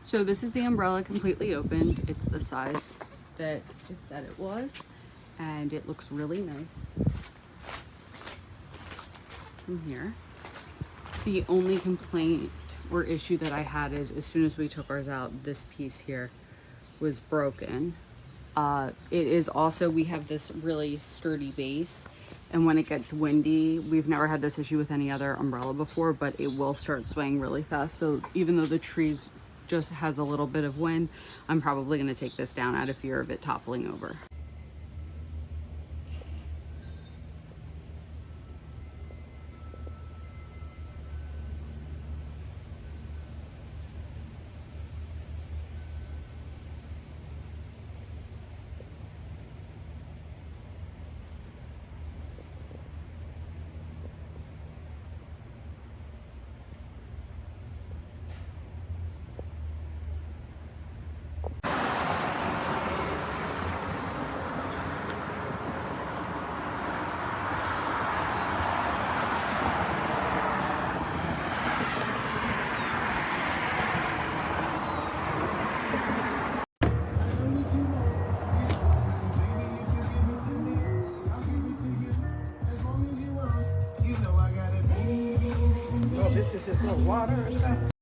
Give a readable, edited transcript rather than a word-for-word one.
So this is the umbrella completely opened. It's the size that it said it was, and it looks really nice from here. The only complaint or issue that I had is as soon as we took ours out, this piece here was broken. It is also, we have this really sturdy base, and when it gets windy, we've never had this issue with any other umbrella before, but it will start swaying really fast. So even though the trees just has a little bit of wind, I'm probably going to take this down out of fear of it toppling over. Oh, this is just little water or something?